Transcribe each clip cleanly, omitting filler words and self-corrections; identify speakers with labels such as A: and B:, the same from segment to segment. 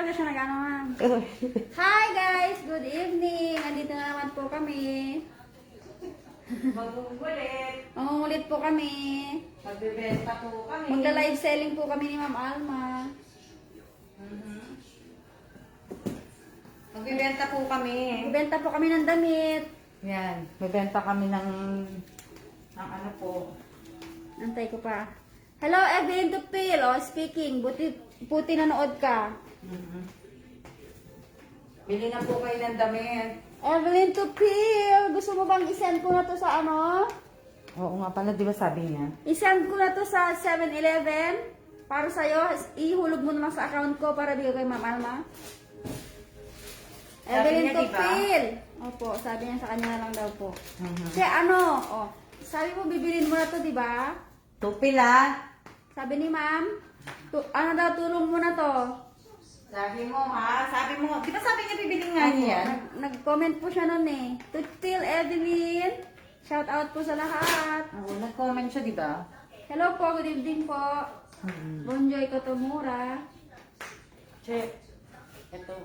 A: talaga siya nag-ano, ma'am. Hi guys! Good evening! Andito na naman po kami.
B: Magungulit.
A: Mangungulit po kami.
B: Magbebenta po kami.
A: Magla-live selling po kami ni Ma'am Alma.
B: Magbebenta po kami.
A: Magbenta po kami ng damit.
B: Yan. Magbebenta kami ng ano po.
A: Antay ko pa. Hello, Evelyn Tupil. Oh, speaking. Buti nanood ka.
B: Bili na po kayo ng damit.
A: Evelyn Tupil, gusto mo bang isend ko na to sa ano?
B: Oo nga pala, di ba sabi niya?
A: Isend ko na to sa 7-Eleven. Para sa'yo, ihulog mo na lang sa account ko para bigay kay Ma'am Alma. Evelyn
B: niya, di ba?
A: Tupil. Opo, sabi niya sa kanya na lang daw po. Kaya ano, oh, sabi mo bibilin mo na to, di ba?
B: Tupila.
A: Sabi ni Ma'am, ano daw, tulong mo na to.
B: Sabi mo ha, sabi mo, di ba sabi niya bibili nga niya yan?
A: Nag-comment po siya nun eh. Tupil, Evelyn. Shout out po sa lahat.
B: Oo, nag-comment siya, di ba?
A: Hello po, good evening po. Bonjoy Kotomura.
B: Che, ito.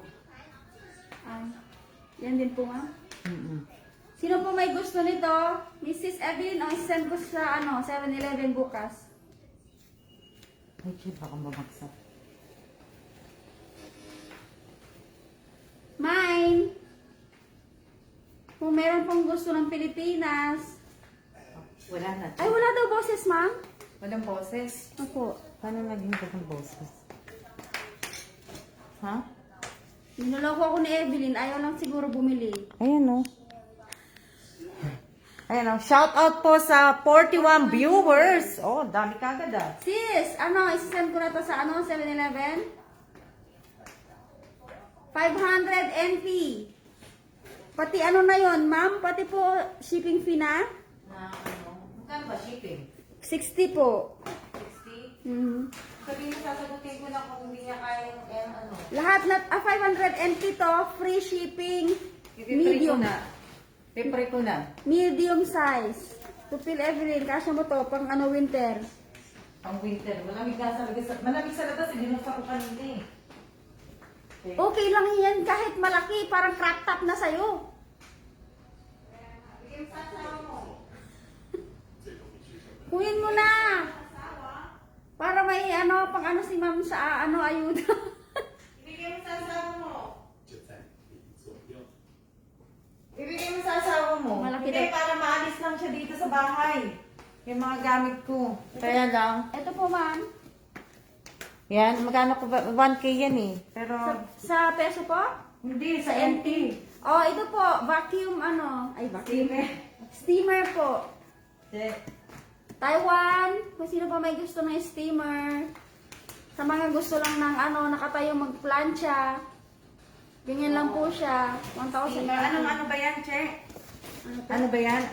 A: Ay, yan din po ma'am. Sino po may gusto nito? Mrs. Evelyn, ang send ko sa 7-Eleven bukas.
B: Ay, che, baka mabagsak.
A: Mine. Kung meron pong gusto ng Pilipinas.
B: Wala na.
A: Ay, wala daw boses, ma'am.
B: Walang boses.
A: Opo.
B: Paano naging walang boses? Ha?
A: Ninuloko ako ni Evelyn. Ayaw lang siguro bumili.
B: Ayan o. Ayan o. Shout out po sa 41 viewers. Oh, dami kagad ah.
A: Sis, isasend ko na to sa 7-Eleven? 500 NP. Pati na yon, ma'am? Pati po shipping fee na?
B: Na ano? Magkano ba shipping?
A: 60 po.
B: 60?
A: Mhm.
B: Sabihin mo, sasagutin ko na kung hindi niya kaya yung ano.
A: Lahat na 500 NP to, free shipping. Medium.
B: Pipre ko na.
A: Medium size. Tupil Evelyn, kasya mo to pang winter.
B: Pang winter. Malamig sa labas. Malamig sa labas. Hindi mo sa ko kanina eh.
A: Okay lang yan kahit malaki, parang crop top na sa'yo. Kunin mo na. Para may pang si ma'am sa ayuda.
B: Ibigay mo sa asawa mo. Ibigay mo sa asawa mo.
A: Malaki
B: Hindi,
A: daw.
B: para maalis lang siya dito sa bahay. Yung mga gamit ko. Kaya lang.
A: Ito po ma'am.
B: Yan, magkano ko ba? 1K yan eh. Pero,
A: Sa peso po?
B: hindi, sa NT.
A: Oh, ito po, vacuum vacuum. Steamer po. Taiwan, kung sino pa may gusto ng steamer. Sa mga gusto lang ng nakatayo magplancha. Ganyan lang po siya. 1,000.
B: Ano ba yan, Che? Ano ba yan?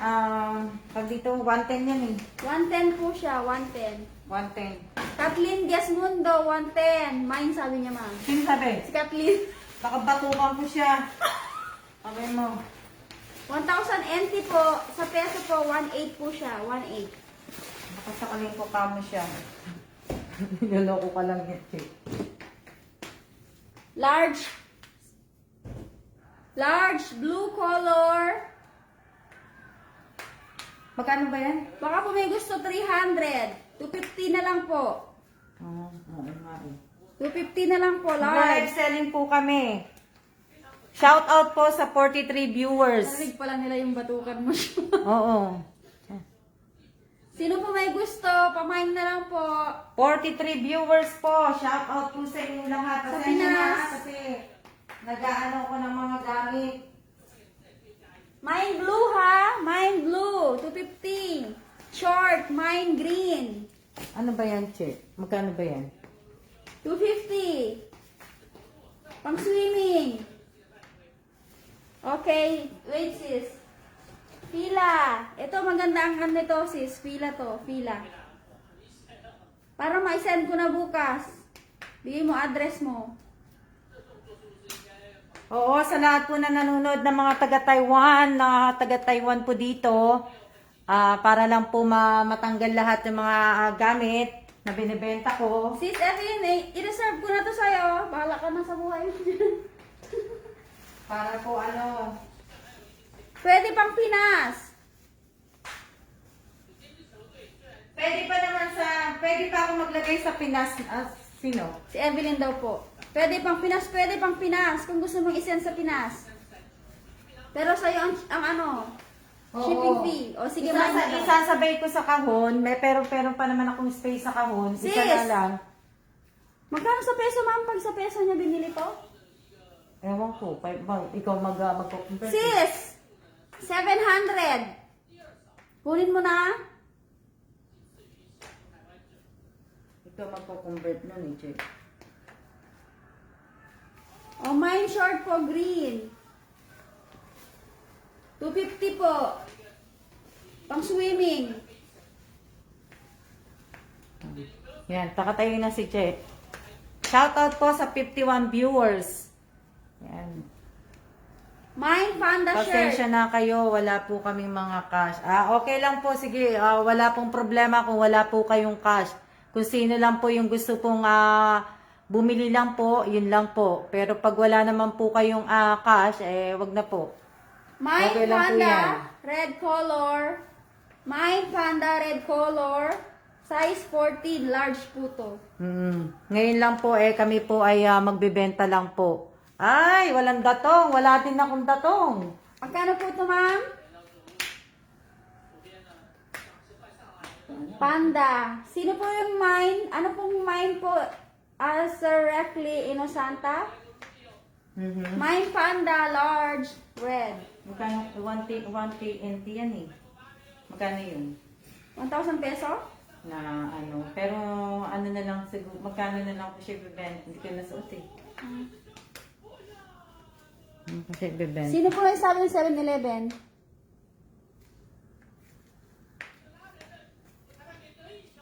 B: Pag dito, 110 yan eh.
A: 110 po siya, 110.
B: 110.
A: Kathleen Gasmundo, 110. Mine sabi niya ma'am.
B: Sino sabi?
A: Si Kathleen.
B: Baka batukan ko siya. Sabi mo.
A: 1,000 NT po. Sa peso po, 1,800 po siya. 1,800.
B: Baka sakaling ko kamo siya. Niloloko ka lang yan, Che.
A: Large blue color.
B: Magkano ba yan?
A: Baka po may gusto 300. 250 na lang po.
B: Oo nga eh.
A: 250 na lang po,
B: Live
A: large.
B: selling po kami. Shout out po sa 43 viewers.
A: Narinig pala nila yung batukan mo siya.
B: Oo.
A: Sino po may gusto, pamain na lang po.
B: 43 viewers po. Shout out po sa inyo lahat.
A: Sa
B: Pasensya na
A: Pinas.
B: kasi nag-aano ko ng mga gamit.
A: Mine blue ha, mine blue, 250. Short, mine green,
B: Ano ba yan, Che? Magkano ba yan?
A: 250. Pang swimming. Okay, wait sis. Fila. Ito maganda ang nito sis. Fila to, fila. Para ma-send ko na bukas. Bigay mo address mo.
B: Oo, sa lahat po na nanonood ng mga taga-Taiwan, taga-Taiwan po dito, para lang po matanggal lahat ng mga gamit na binibenta ko.
A: Sis Evelyn, i-reserve ko na to sa'yo. Bahala ka na sa buhay kayo dyan.
B: Para po ano.
A: Pwede pang Pinas.
B: Pwede pa ako maglagay sa Pinas. Sino?
A: Si Evelyn daw po. Pwede pang Pinas, pwede pang Pinas. Kung gusto mong isend sa Pinas. Pero sa'yo ang ano, shipping fee. O sige,
B: Isasabay ko sa kahon. Pero pa naman akong space sa kahon. Isa
A: Sis!
B: na lang.
A: Magkano sa peso, ma'am? Pag sa peso niya binili to?
B: Ewan ko. Ikaw mag-compare.
A: Sis! 700. Kunin mo na.
B: Ikaw magko-convert nun eh, Che.
A: O, mine short po, green. 250 po. Pang swimming.
B: Yan, takatayo na si Che. Shoutout po sa 51 viewers. Yan.
A: Mine panda
B: Pasensya
A: shirt.
B: na kayo, wala po kaming mga cash. Okay lang po, sige, wala pong problema kung wala po kayong cash. Kung sino lang po yung gusto pong bumili lang po, yun lang po. Pero pag wala naman po kayong cash, wag na po.
A: Mine
B: Okay lang po yan.
A: panda red color. Mine panda red color. Size 14, large po to.
B: Ngayon lang po, kami po ay magbebenta lang po. Ay, walang datong. Wala din akong datong.
A: Magkano po ito, ma'am? Panda. Sino po yung mine? Ano pong mine po? Sir Reckley Inosanta? Mine panda, large, red.
B: Magkano? 1 TNT yan eh. Magkano yun?
A: 1,000 peso?
B: Na ano. Pero ano na lang siguro. Magkano na lang po siya bibenta. Hindi ko nasuot eh. Kasi bibenta.
A: Sino po nagsabi ng 7-Eleven?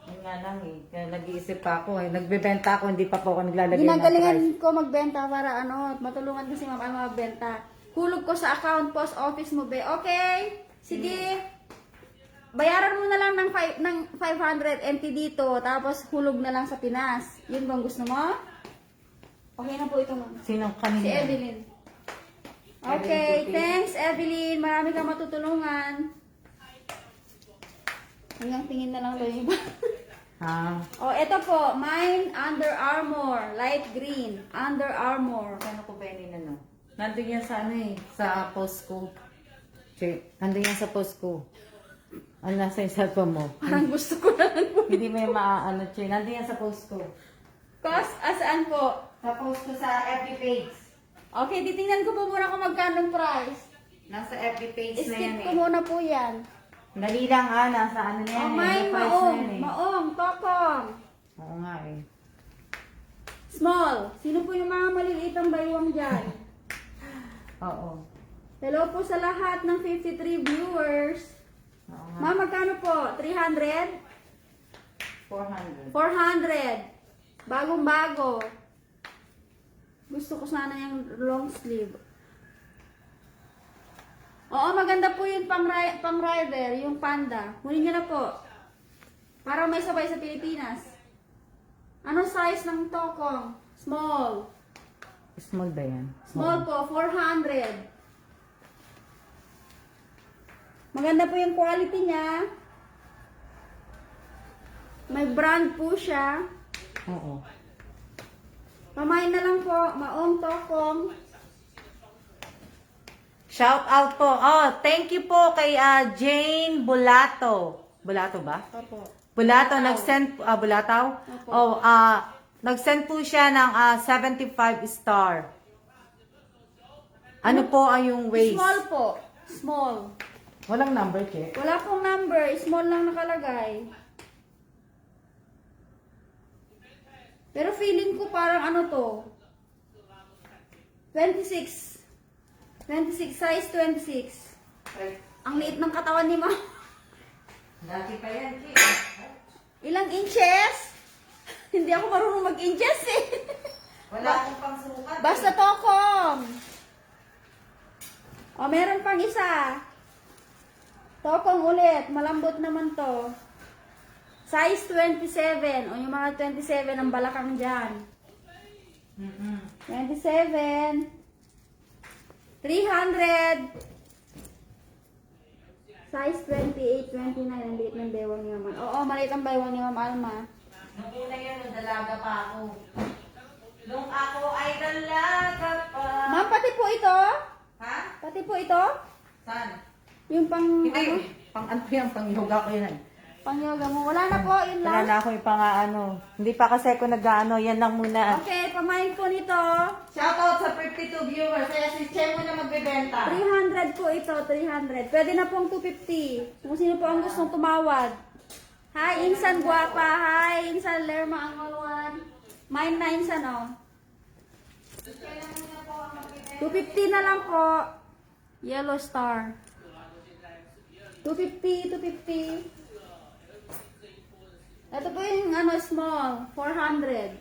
B: Yun nga lang eh. Kaya nag-iisip pa ako eh. Nagbebenta ako, hindi pa po ako naglalagay ng price.
A: Ginagalingan ko magbenta para matulungan ko si ma'am ano magbenta. Hulog ko sa account, post office mo be. Okay? Sige. Bayaran mo na lang ng 500 NT dito, tapos hulog na lang sa Pinas. Yun bang gusto mo? Okay na po ito, ma'am.
B: Sino kanina?
A: Si Evelyn. Okay, thanks Evelyn. Marami kang matutulungan. Hanggang tingin na lang daw yung iba. Oh, ito po. Mine, Under Armour. Light green. Under Armour.
B: Ano ko ba yun ano? Nandun yan sa ano eh. Sa post ko. Che, nandun yan sa post ko. Ano nasa yung cellphone mo?
A: Parang gusto ko na lang po.
B: Hindi mo yung maaano, Che. Nandun yan sa post ko.
A: Cost, asaan po?
B: Sa post ko sa FB page.
A: Okay, titingnan ko po muna kung magkano ang price.
B: Nasa FB page na yan
A: Skip ko
B: eh.
A: muna po yan.
B: Dali lang nasa ano na yan
A: Oh,
B: eh.
A: mine,
B: May price na
A: maong.
B: yan eh.
A: Maong, tokong.
B: Oo nga eh.
A: Small. Sino po yung mga maliliit ang baywang dyan?
B: Oo.
A: Hello po sa lahat ng 53 viewers.
B: Oo nga.
A: Ma'am, magkano po? 300?
B: 400.
A: 400. Bagong-bago. Gusto ko sana yung long sleeve. Oo, maganda po yung pang rider, yung panda. Kunin nyo na po. Para may sabay sa Pilipinas. Anong size ng tokong? Small.
B: Small ba yan?
A: Small po, 400. Maganda po yung quality niya. May brand po siya.
B: Oo.
A: Pamain na lang po, maong tokong.
B: Shout out po. Oh, thank you po kay Jane Bulato. Bulato ba?
A: Opo.
B: Bulato, nag-send, Bulataw?
A: Opo.
B: Oh, nag-send po siya ng 75 star. Ano po ang yung waist?
A: Small po. Small.
B: Walang number, check.
A: Wala pong number. Small lang nakalagay. Pero feeling ko parang ano to. 26. 26. Size 26. Ang liit ng katawan ni Ma.
B: Dati pa yan, check.
A: Ilang inches? Hindi ako marunong mag-inches eh.
B: Wala akong pang sukat.
A: Basta tokom. O, meron pang isa. Tokom ulit. Malambot naman to. Size 27. O, yung mga 27 ang balakang dyan. 27. 300. Size 28, 29. Ang liit ng bewang ni Mama. Oo, maliit ang bewang ni Mama Alma.
B: Nung una yan, nung dalaga pa ako. Nung ako ay dalaga pa.
A: Ma'am, pati po ito?
B: Ha?
A: Pati po ito?
B: Saan?
A: Yung pang, ano?
B: Hindi. Pang ano yan? Pang yoga ko yan.
A: Pang yoga mo. Wala na po, yun
B: Wala
A: lang.
B: na ako yung pang ano. Hindi pa kasi ako nag-ano. Yan lang muna.
A: Okay, pamain po nito.
B: Shoutout sa 52 viewers. Kaya si Che mo na magbebenta.
A: 300 po ito, 300. Pwede na pong 250. Kung sino po ang gustong tumawad. Hi, Insan Guapa. Hi, Insan Lerma Angolwan. Mine na Insan, oh. 250 na lang po. Yellow Star. 250, 250. Ito po yung ano, small. 400.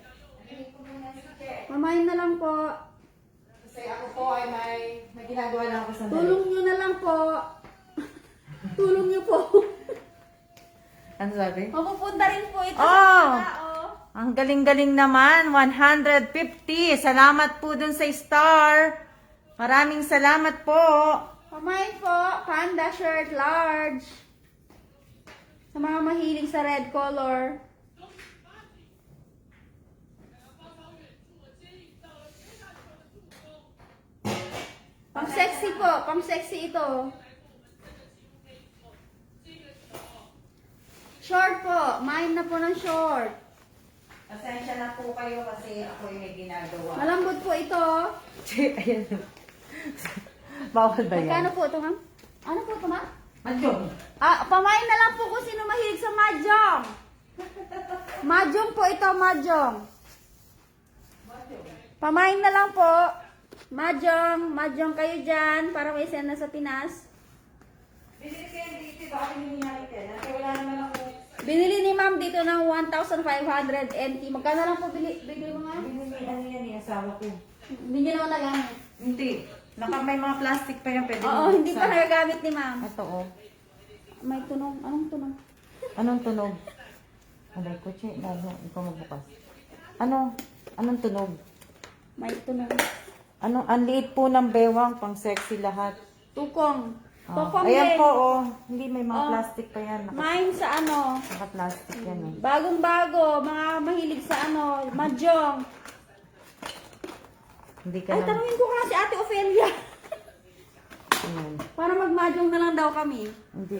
A: Mamain na lang po.
B: Kasi ako po ay may ginagawa lang ako sa
A: Tulong nyo na lang po. Tulong nyo po.
B: Ano sabi?
A: Mapupunta rin po ito
B: Oh!
A: sa tao.
B: Ang galing-galing naman. 150. Salamat po dun sa star. Maraming salamat po.
A: Pamain po. Panda shirt, large. Sa mga mahilig sa red color. Pang sexy po. Pang sexy ito. Short po. Mine na po ng short.
B: Pasensya na po kayo kasi ako yung may ginagawa.
A: Malambot po ito.
B: Ayan. Bawal ba
A: Magkano
B: yan?
A: po ito, ma'am? Ano po ito, ma'am?
B: Madyong.
A: Pamain na lang po kung sino mahilig sa mahjong. Mahjong po ito, mahjong. Pamain na lang po. Mahjong kayo dyan para may send na sa Pinas.
B: Binili kayo dito. Baka hiningi ka na. Kasi wala naman ako.
A: Binili ni ma'am dito ng 1,500 NT. Magkano lang po bili mo nga?
B: Binili ano yan yung asawa ko.
A: Hindi nyo naman nagamit.
B: Hindi. May mga plastic pa yan. Pwede
A: Oo,
B: mo
A: hindi pa
B: buksan.
A: nagagamit ni ma'am.
B: Ito oh.
A: May tunog. Anong tunog?
B: Anong tunog? Alay ko, Che. Lalo, ikaw magbukas. Anong tunog?
A: May tunog.
B: Ang liit po ng bewang, pang sexy lahat.
A: Tukong.
B: Oh.
A: Tukong
B: Ayan
A: din.
B: po, oh. Hindi, may mga
A: Oh.
B: plastic pa yan.
A: Mine sa ano?
B: Naka-plastic yan, oh.
A: Bagong-bago, mga mahilig sa ano, mahjong.
B: Hindi ka
A: Ay,
B: lang.
A: tanungin ko nga si Ate Ophelia.
B: Ayan.
A: Para magmahjong na lang daw kami.
B: Hindi.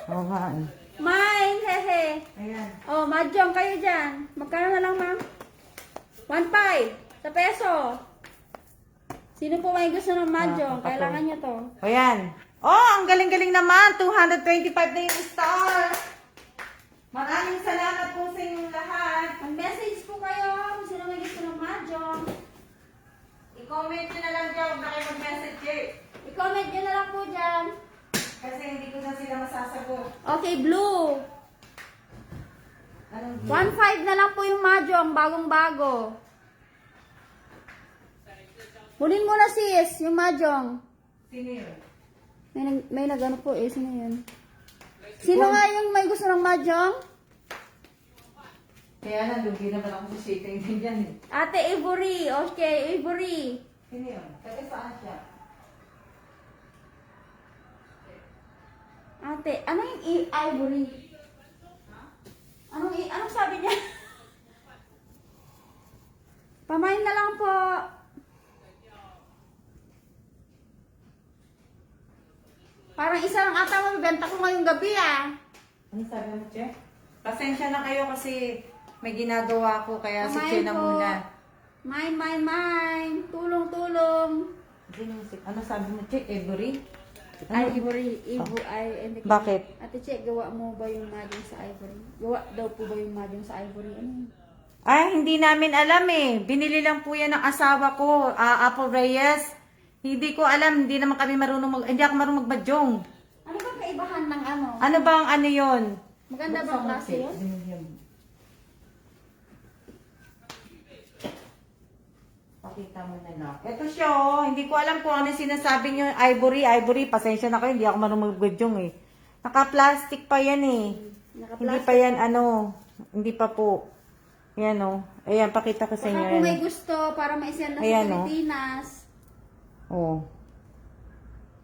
B: Oo nga, eh.
A: Mine, hehe.
B: Ayan.
A: Oh, mahjong kayo dyan. Magkano na lang, ma'am? 1.5 sa peso. Sino po may gusto ng mahjong?
B: Ah,
A: Kailangan nyo to.
B: Ayan. Oh, ang galing-galing naman. 225 na yung star. Maraming salamat po sa inyong lahat.
A: Mag-message po kayo kung sino may gusto ng mahjong.
B: I-comment nyo na lang dyan. Huwag na kayo mag-message, eh.
A: I-comment nyo na lang po dyan.
B: Kasi hindi ko na sila masasagot.
A: Okay, blue.
B: Anong
A: 1.5 na lang po yung mahjong, bagong-bago. Kunin mo na sis, yung mahjong.
B: Sino yun?
A: May nagano po eh, sino yun? Sino nga yung may gusto ng mahjong?
B: Kaya nalugi naman ako sa shipping din yan, eh.
A: Ate Ivory, okay, Ivory.
B: Sino yun? Taga saan siya?
A: Ate, ano yung Ivory? Anong sabi niya? Pamain na lang po. Parang isa lang ata mabibenta ko ngayong gabi ah.
B: Ano sabi mo, Che? Pasensya na kayo kasi may ginagawa ko kaya si Che
A: Pamain
B: na
A: po.
B: muna.
A: Mine. Tulong.
B: Ano sabi mo, Che? Every?
A: Ay, Ivory.
B: Bakit?
A: Ate Che, gawa mo ba yung mahjong sa Ivory? Gawa daw po ba yung mahjong sa Ivory? Ano yun?
B: Ay, hindi namin alam eh. Binili lang po yan ng asawa ko, Apple Reyes. Hindi ko alam, hindi naman kami hindi ako marunong magbadyong.
A: Ano ba kaibahan ng ano?
B: Ano bang ano yun?
A: Maganda bang klase yun?
B: Pakita mo na lang. Ito siya oh, hindi ko alam kung ano sinasabi niyo. Ivory, pasensya na kayo, hindi ako marunong magbadyong eh. Naka-plastic pa yan eh. Hindi pa yan ano, hindi pa po. Ayan o. Ayan, pakita ko sa inyo.
A: Baka kung may
B: Ayan.
A: gusto para ma-send na
B: Ayan,
A: sa
B: oh.
A: Pilipinas.
B: Oh.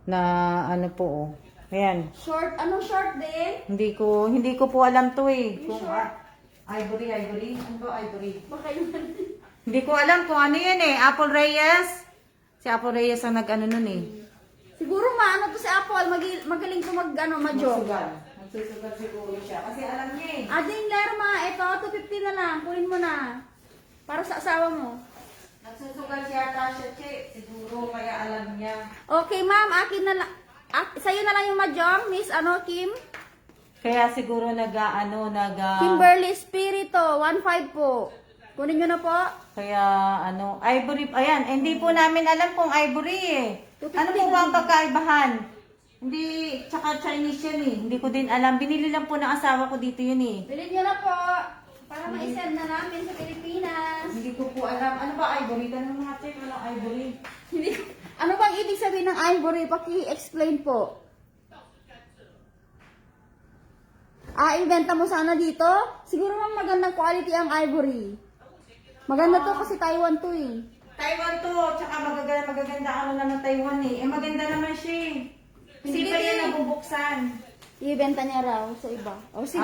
B: Na ano po oh. Ayan.
A: Short, anong short din?
B: Hindi ko po alam to eh.
A: Yung
B: Kung
A: short?
B: ivory. Ano ba ivory?
A: Baka yun.
B: Hindi ko alam kung ano yan eh. Apple Reyes. Si Apple Reyes ang nag-ano nun eh.
A: Siguro maano to si Apple, magaling to ma-job.
B: Magsusugal siguro siya. Kasi alam niya eh.
A: Ading Lerma, ito, 250 na lang. Kunin mo na. Para sa asawa mo.
B: Nagsusugal siya siya, che. Siguro kaya alam niya.
A: Okay, ma'am, akin na lang. Sa'yo na lang yung mahjong, Miss Kim?
B: Kaya siguro
A: Kimberly Spirito, 1.5 po. Kunin nyo na po.
B: Kaya ivory, ayan, hindi po namin alam kung ivory eh. Ano po ba ang pagkaibahan? Hindi, tsaka Chinese yan eh. Hindi ko din alam. Binili lang po ng asawa ko dito yun eh.
A: Bilhin nyo na po. Para ma-send na namin sa Pilipinas.
B: Hindi ko po alam. Ano ba ivory? Tanong mga check, walang ivory.
A: Ano bang ibig sabihin ng ivory? Paki-explain po. Ibenta mo sana dito? Siguro ma'am magandang quality ang ivory. Maganda to kasi Taiwan to eh.
B: Taiwan to, tsaka magaganda ano naman Taiwan eh. Maganda naman siya eh. Hindi
A: Sige,
B: pa yan
A: din.
B: nabubuksan.
A: Ibenta niya raw sa iba. O sige.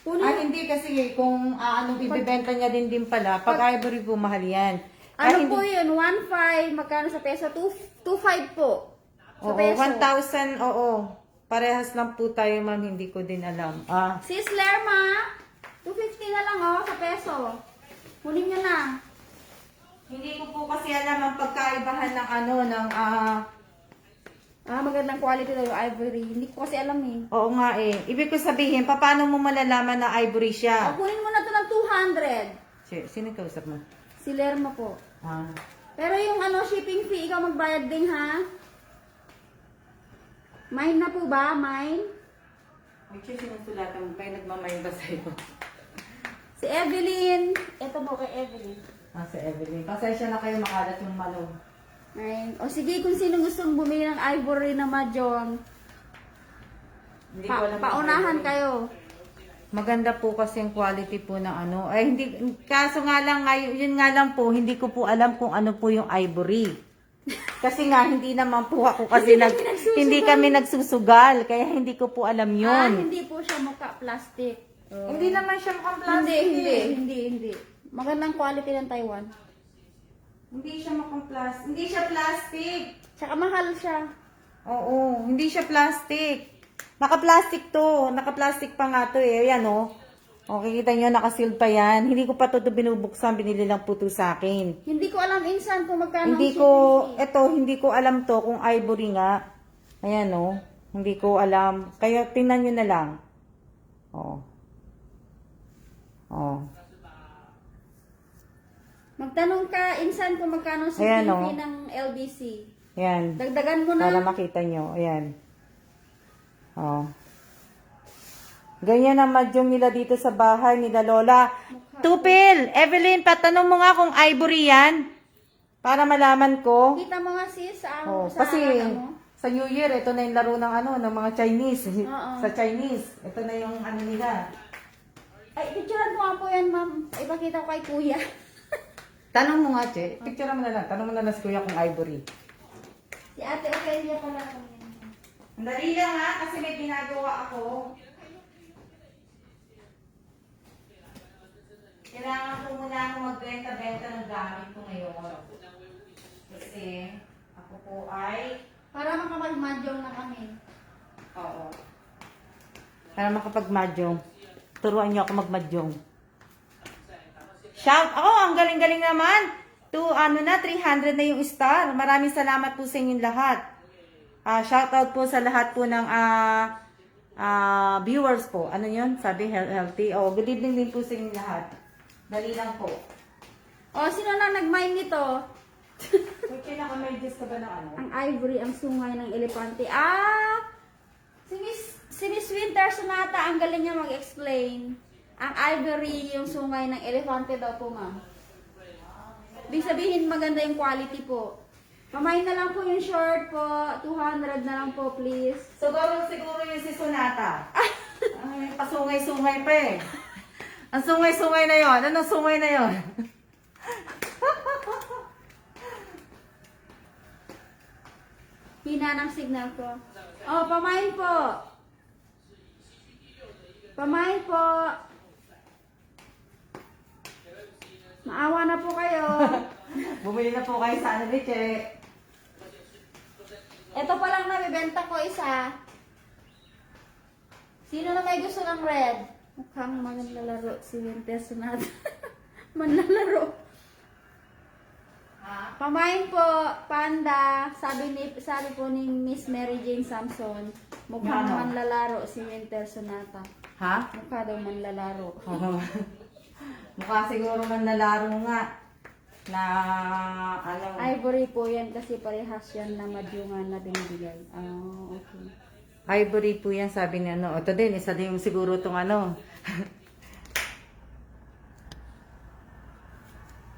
A: Kunin.
B: Hindi kasi kung ibibenta niya din pala. Pag ivory po, mahal yan.
A: Ano po yun? 1.5. Magkano sa peso? 2.5 po. Sa
B: Oo,
A: peso.
B: 1,000, oo. Parehas lang po tayo, ma'am. Hindi ko din alam.
A: Sis Lerma, 250 na lang sa peso. Kunin niyo na.
B: Hindi ko po kasi alam ang pagkaibahan ng
A: Magandang quality daw yung ivory. Hindi ko kasi alam eh.
B: Oo nga eh. Ibig ko sabihin, paano mo malalaman na ivory siya?
A: Kunin mo na to ng 200.
B: Sino kausap mo?
A: Si Lerma po.
B: Ah.
A: Pero yung shipping fee, ikaw magbayad din ha? Mine na po ba? Mine?
B: Actually, sinusulatan mo pa yung nagmamayin ba sa'yo?
A: Si Evelyn. Ito po kay Evelyn.
B: Si Evelyn. Pasensya na kayo makalat yung malong.
A: Ayun. O sige, kung sino gustong bumili ng ivory na mahjong,
B: Hindi ko alam ang
A: paunahan
B: ivory.
A: kayo.
B: Maganda po kasi yung quality po ng hindi, kaso nga lang, yun nga lang po, hindi ko po alam kung ano po yung ivory. Kasi nga, hindi naman po ako kasi hindi kami nagsusugal, kaya hindi ko po alam yun.
A: Hindi po siya mukha plastic.
B: Hindi naman siya mukhang plastic.
A: Hindi. Magandang quality ng Taiwan.
B: Hindi siya mukhang plastic. Hindi siya plastic.
A: Tsaka mahal siya.
B: Oo, hindi siya plastic. Naka-plastic to. Naka-plastic pa nga to eh. Ayan oh. Kikita nyo, naka-sealed pa yan. Hindi ko pa to binubuksan. Binili lang po to sa akin.
A: Hindi ko alam insan kung magkano
B: Hindi ko alam to kung ivory nga. Ayan oh. Hindi ko alam. Kaya tingnan nyo na lang. Oh. Oh.
A: Magtanong ka insan kung magkano sa
B: Ayan,
A: TV
B: oh.
A: ng LBC.
B: Ayan.
A: Dagdagan mo na.
B: Para makita nyo. Ayan. Oh. Ganyan ang mahjong nila dito sa bahay nila Lola. Tupil! Evelyn, patanong mo nga kung ivory yan. Para malaman ko.
A: Kita mo nga sis sa
B: Kasi
A: ano?
B: sa New Year, ito na yung laro ng mga Chinese.
A: Oo.
B: Sa Chinese, ito na yung nila.
A: Ay, picturean ko nga po yan, ma'am. Ipakita ko kay kuya.
B: Tanong mo nga, Che. Picture mo na lang. Tanong mo na lang si Kuya kung ivory.
A: Si ate Ophelia pala.
B: Dali lang ha, kasi may ginagawa ako. Kailangan ko muna ako magbenta-benta ng gamit ko ngayon. Kasi ako po ay...
A: Para makapag-mahjong na kami.
B: Oo. Para makapag-mahjong. Turuan niyo ako mag-mahjong. Shout! Ang galing-galing naman! 300 na yung star. Maraming salamat po sa inyong lahat. Shout out po sa lahat po ng viewers po. Ano yun? Sabi healthy. Good evening din po sa inyong lahat. Dali lang po.
A: Sino na nag-mine nito?
B: Kung kinaka-medyas ka ba ng ano?
A: Ang ivory, ang sungay ng elepante. Si Miss Winter Sonata, ang galing niya mag-explain. Ang ivory, yung sungay ng elepante daw po, ma'am. Ibig sabihin, maganda yung quality po. Pamain na lang po yung short po. 200 na lang po, please.
B: Siguro yung si Sonata. Pasungay-sungay pa eh. Ang sungay-sungay na yon. Anong sungay na yon?
A: Hina ng signal ko. Oh, pamain po. Pamain po. Maawa na po kayo.
B: Bumili na po kayo sa ano, Che.
A: Ito pa lang nabibenta ko isa. Sino na may gusto ng red? Mukhang manlalaro si Winter Sonata. Manlalaro. Pamain po, Panda. Sabi po ni Miss Mary Jane Samson, mukhang
B: Ano?
A: manlalaro si Winter Sonata.
B: Ha?
A: Mukha daw manlalaro.
B: Mukha siguro man nalaro nga. Na ano.
A: Ivory po yan kasi parehas yan na madyungan na binibigay. Ah, okay.
B: Ivory po yan, sabi ni ano. Ito din, isa din siguro itong ano.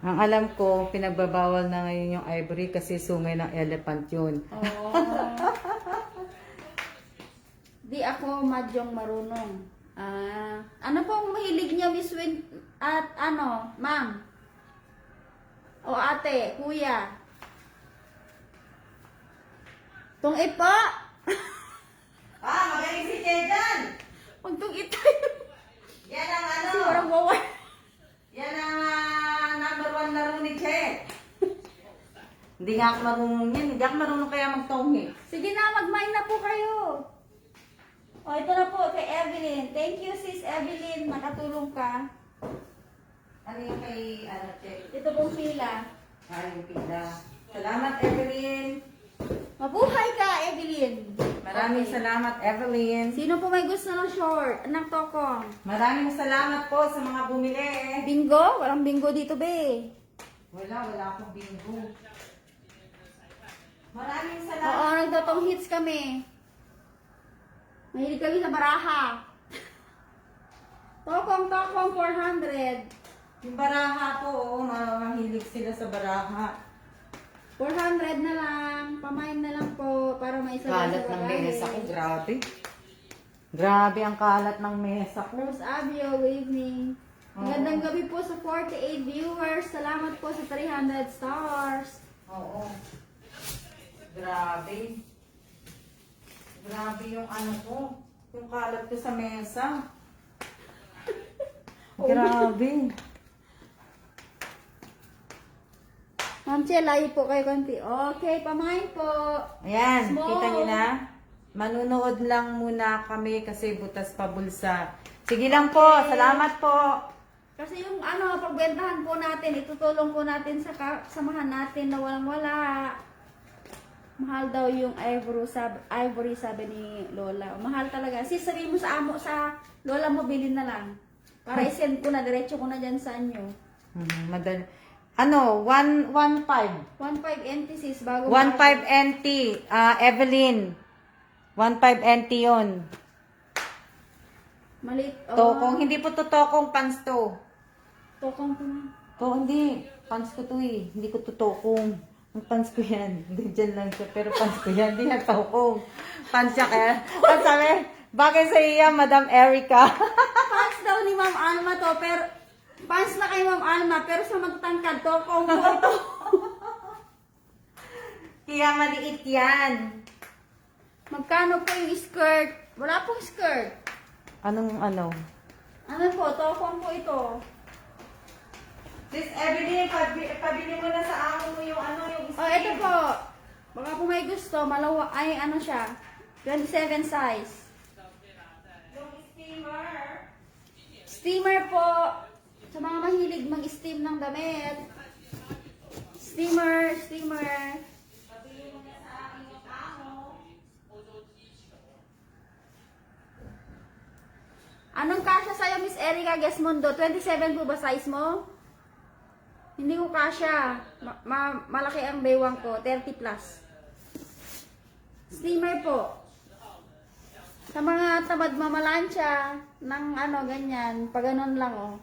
B: Ang alam ko, pinagbabawal na ngayon yung ivory kasi sungay ng elephant yun.
A: Oh. Di ako madyong marunong. Ah, ano pong mahilig niyo, Miss Win at ano, ma'am? O ate, kuya? Tung ipo!
B: Magaling si Chejan!
A: Huwag tung itayo.
B: Yan ang ano.
A: Kasi warang wawa.
B: Yan ang number 1 laro ni Che. Hindi nga ako marunong yan. Hindi ako marunong kaya magtonghi.
A: Sige na, mag-mine na po kayo. O, ito na po kay Evelyn. Thank you, sis Evelyn. Nakatulong ka.
B: Ano yung kay ano, Che?
A: Ito pong pila.
B: Yung pila. Salamat, Evelyn.
A: Mabuhay ka, Evelyn.
B: Maraming
A: Okay.
B: salamat, Evelyn.
A: Sino po may gusto ng short? Ng tokong?
B: Maraming salamat po sa mga bumili.
A: Bingo? Walang bingo dito, be.
B: Wala akong bingo. Maraming
A: Oo,
B: salamat.
A: nagtotong hits kami. Mahilig kami sa baraha. Tokong 400.
B: Yung baraha po, mahilig sila sa baraha.
A: 400 na lang. Pamain na lang po para may isa
B: Kalat ng mesa ko, grabe. Grabe ang kalat ng mesa ko.
A: Rose Abio, good evening.
B: Oo.
A: Magandang gabi po sa 48 viewers. Salamat po sa 300 stars.
B: Oo. Grabe. Grabe yung ano ko. Yung kalat ko sa mesa. Grabe.
A: Ma'am Che, layo po kayo konti. Okay, pamain po.
B: Ayan,
A: Small.
B: kita nyo na. Manunood lang muna kami kasi butas pa bulsa. Sige lang po, salamat po.
A: Kasi yung ano, pagbentahan po natin, itutulong po natin sa samahan natin na walang-wala. Mahal daw yung ivory, sabi ni Lola. Mahal talaga. Sis, sabihin mo sa amo, sa Lola mo, bilhin na lang. Para isend ko na, diretso ko na dyan sa inyo.
B: Madali. Ano, 115.
A: 1.5 NT sis, bago
B: 1.5 NT, Evelyn. 1.5 NT yun.
A: Malit.
B: Tokong, hindi po to tokong, pants to.
A: Tokong po na.
B: Hindi. Pants ko to eh. Hindi ko to tokong. Ang pants ko yan. Hindi dyan lang siya. Pero pants ko yan. Hindi yan tokong. Pants siya kaya. At sabi, bagay sa iya, Madam Erica.
A: Pants daw ni Ma'am Alma to, pero pants na kay Ma'am Alma, pero sa magtangkad, tokong po ito.
B: Kaya maliit yan.
A: Magkano po yung skirt? Wala pong skirt.
B: Anong ano?
A: Ano po, tokong po ito.
B: Sis Evelyn, pabili mo na sa amo mo yung ano, yung
A: Oh, ito po. Baka po may gusto, malawa, ay ano siya, 27 size.
B: Yung steamer.
A: Steamer po, sa mga mahilig mag-steam ng damit. Steamer.
B: Pabili mo na sa akin yung amo.
A: Anong kasya sa'yo, Miss Erica Gesmundo? 27 po ba size mo? Hindi ko kasya. Malaki ang bewang ko, 30 plus. Steamer po. Sa mga tamad mamalansya ng ano, ganyan, pag ganun lang, oh.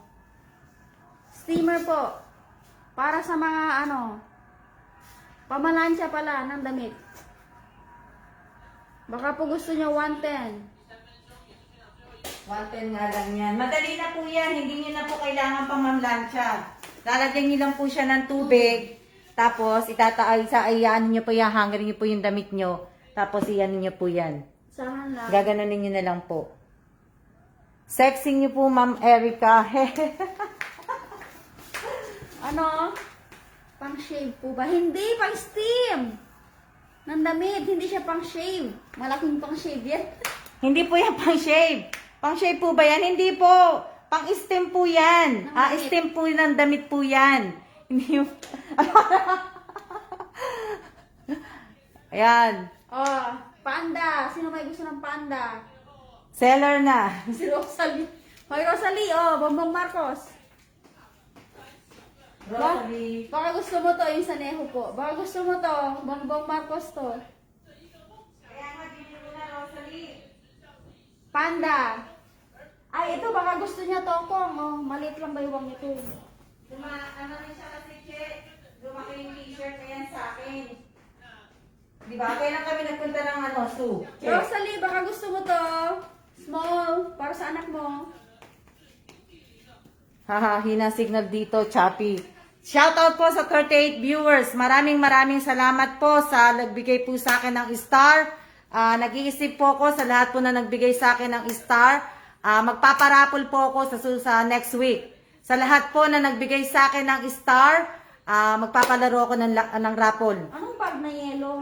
A: Steamer po. Para sa mga ano, pamalansya pala ng damit. Baka po gusto nyo 110.
B: 110 nga lang yan. Madali na po yan. Hindi nyo na po kailangan pang mamlansya. Lalagyan nyo lang po siya ng tubig. Tapos, ano nyo po yan, hangarin nyo po yung damit nyo. Tapos, iyan nyo po yan.
A: Sahan lang.
B: Gaganunin nyo na lang po. Sexy nyo po, Ma'am Erica.
A: Ano? Pang shave po ba? Hindi, pang steam. Ng damit, hindi siya pang shave. Malaking pang shave yan.
B: Hindi po yan pang shave. Pang shave po ba yan? Hindi po. Pang steam po yan.
A: Ng damit.
B: Steam po ng damit po yan. Hindi yung... Ayan.
A: Oh, panda. Sino may gusto ng panda?
B: Seller na.
A: Si Rosalie. Hoy, Rosalie, oh, Bongbong Marcos.
B: Rosalie.
A: Baka gusto mo to, yung Saneho po. Baka gusto mo to, Bongbong Marcos to.
B: Kaya nga, bili mo na, Rosalie.
A: Panda. Ay, ito, baka gusto niya tokong. Oh, maliit lang baywang ito.
B: Ano rin siya kasi, Che? Lumaki yung t-shirt na yan sa akin. Di ba? Kailan kami nagpunta ng Sue? Che.
A: Rosalie, baka gusto mo to. Small, para sa anak mo.
B: Haha, hina signal dito, Chappy. Shoutout po sa 38 viewers. Maraming salamat po sa nagbigay po sa akin ng star. Nag-iisip po ako sa lahat po na nagbigay sa akin ng star. Magpaparapol po ako sa next week. Sa lahat po na nagbigay sa akin ng star, magpapalaro ako ng raffle.
A: Anong bag na yellow?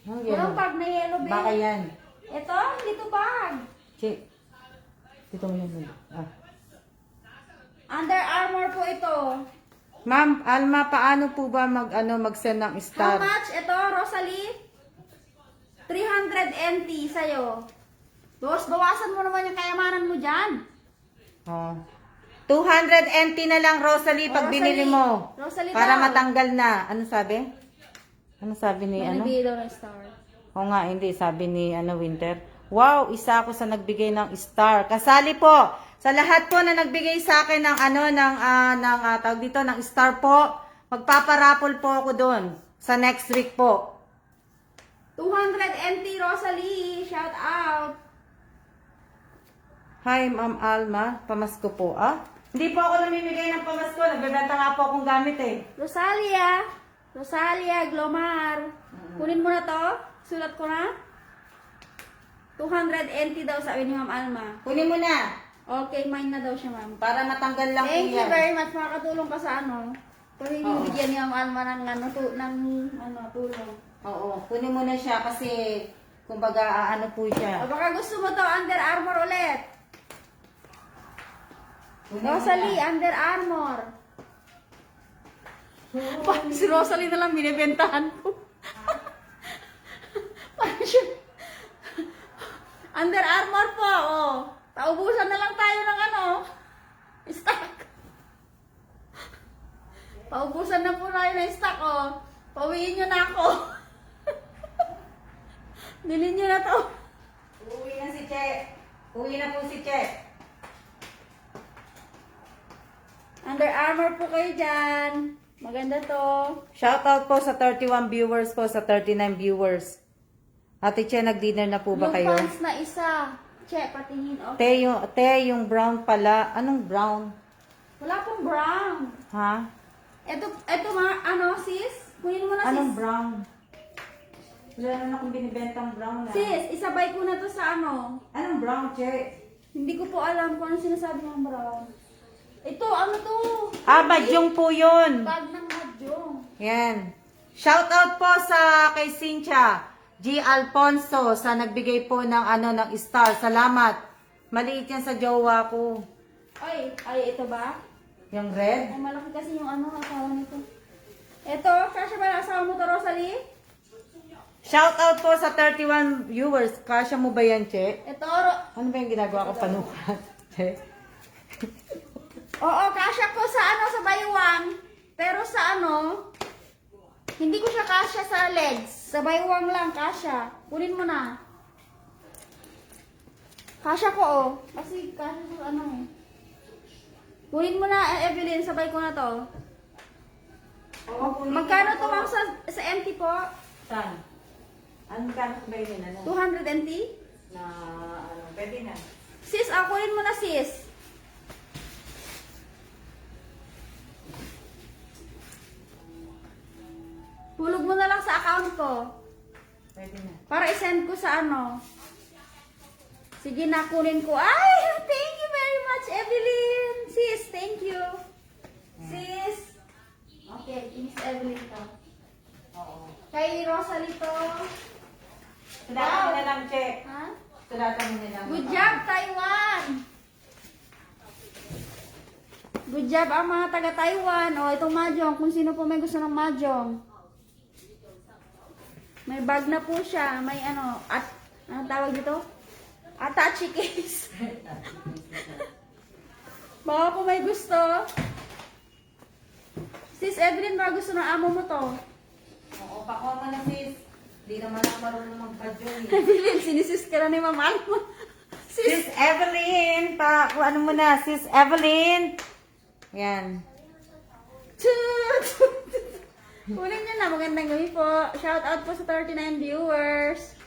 B: Anong
A: Anong bag na yellow, babe?
B: Baka yan.
A: Ito, hindi to bag.
B: Che, dito mo yan.
A: Under Armour po ito.
B: Ma'am, Alma, paano po ba mag-send ng
A: How
B: star?
A: much? Ito, Rosalie? 300 NT sa'yo. Bawasan mo naman yung kayamanan mo dyan.
B: Oh. 200 NT na lang, Rosalie, pag
A: Oh,
B: binili
A: Rosalie.
B: mo.
A: Rosalie
B: Para
A: daw.
B: matanggal na. Ano sabi? Ano sabi ni
A: Nagbigay daw ng star.
B: O nga, hindi. Sabi ni Winter. Wow, isa ako sa nagbigay ng star. Kasali po. Sa lahat po na nagbigay sa akin ng tawag dito, ng star po, magpaparapol po ako doon sa next week po.
A: 200 NT, Rosalie. Shout out.
B: Hi, Ma'am Alma. Pamasko po, Hindi po ako namimigay ng pamasko. Nagbebenta nga po akong gamit eh.
A: Rosalia, Glomar. Kunin mo na to. Sulat ko na. 200 NT daw sabi ni Ma'am Alma.
B: Kunin mo na.
A: Okay, mine na daw siya, ma'am.
B: Para matanggal lang
A: Thank
B: po
A: you
B: yan.
A: very much. Makakatulong ka sa ano. Pwede
B: Oo.
A: bigyan ni Ma'am Alma ng tulong.
B: Oo, kunin mo na siya kasi kumbaga po siya.
A: O baka gusto mo to, Under Armour ulit.
B: Kunin mo
A: Rosalie,
B: na.
A: Under Armour. Parang si Rosalie na lang binibentahan ko. Parang siya. Under Armour po, oh. Paubusan na lang tayo ng stock. Paubusan na po tayo ng stock, oh. Pauwiin nyo na ako. Bilhin nyo na to.
B: Uwi na si Che. Uwi na po si Che.
A: Under Armour po kayo dyan. Maganda to.
B: Shoutout po sa 31 viewers po, sa 39 viewers. Ate Che, nag-dinner na po ba
A: Yung
B: kayo?
A: pants na isa. Che, patingin, okay.
B: Yung brown pala. Anong brown?
A: Wala pong brown.
B: Ha?
A: Ito sis? Kunin mo na,
B: Anong
A: sis.
B: brown? Wala na akong binibentang brown na.
A: Sis, isabay ko na to sa
B: Anong brown, Che?
A: Hindi ko po alam kung ano sinasabi ng brown. Ito, to?
B: Badyong po yun.
A: Bag ng madyong.
B: Yan. Shoutout po sa kay Cynthia G. Alfonso sa nagbigay po ng ng star. Salamat. Maliit yan sa jowa ko.
A: Ay, ito ba?
B: Yung red?
A: Ay, malaki kasi yung asawa nito. Ito, kasya ba ang asawa mo to, Rosalie?
B: Shoutout po sa 31 viewers. Kasya mo ba yan, Che?
A: Ito,
B: Ano ba yung ginagawa ko panukat? Che?
A: oo, kasya ko sa baywang. Pero sa hindi ko siya kasya sa legs. Sa baywang lang, kasya. Kunin mo na. Kasya ko, Kasi kasya sa Kunin mo na, Evelyn. Sabay ko na to. Magkano to, ma'am, sa empty po?
B: Saan? Anong kanok ba yun?
A: 200 NT?
B: Pwede na.
A: Sis, akunin mo na sis. Hulog mo na lang sa account ko.
B: Pwede na.
A: Para isend ko sa ano. Sige na, kunin ko. Ay, thank you very much, Evelyn. Sis, thank you. Sis. Okay, Miss Evelyn to.
B: Oo.
A: Kay Rosalie to.
B: Sunatan mo na lang, Che.
A: Ha?
B: Sunatan mo na lang.
A: Good job, Taiwan! Good job ang mga taga-Taiwan. O, itong mahjong. Kung sino po may gusto ng mahjong. May bag na po siya. May ano, anong tawag dito? Attache case. Baka po may gusto. Sis Evelyn, baka gusto ng amo mo to.
B: Oo, pakuha mo na, sis. Hindi naman ako marunong mag-badyon.
A: Evelyn, sinisis ka na ni Mama mo.
B: Sis Evelyn, ano mo na, Sis Evelyn. Yan.
A: Kunin nyo na, magandang gabi po. Shout out po sa 39 viewers.